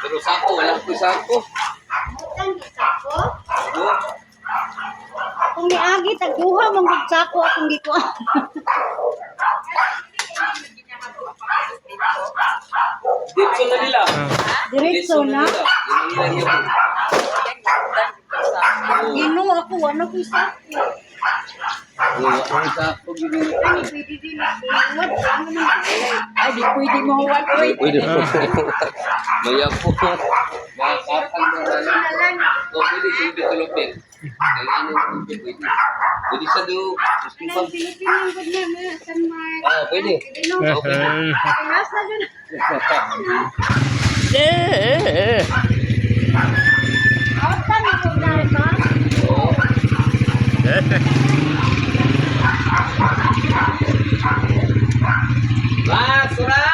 Pero sako, walang po sako. Kung niagi, tagduha mong sako akong dito. Dito na nila. Diretso na. Gino ako, ano ko sako. Ang sako, gini. Ay, pwede din. Iwat, ano naman. Ay, di pwede mo huwag. Pwede po. Maya po. Makakapang na lang. O, pwede sa ibig tulupin. Kailangan yung pwede. Pwede sa do. Ang Pilipino ko na, San Mark. Ah, pwede. Pinas na dun. Outan na ko na ito. Oo. Basura!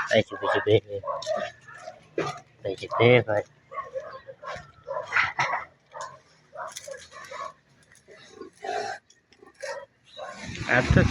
Ay, cepet-cepet. Ay, cepet. Atas.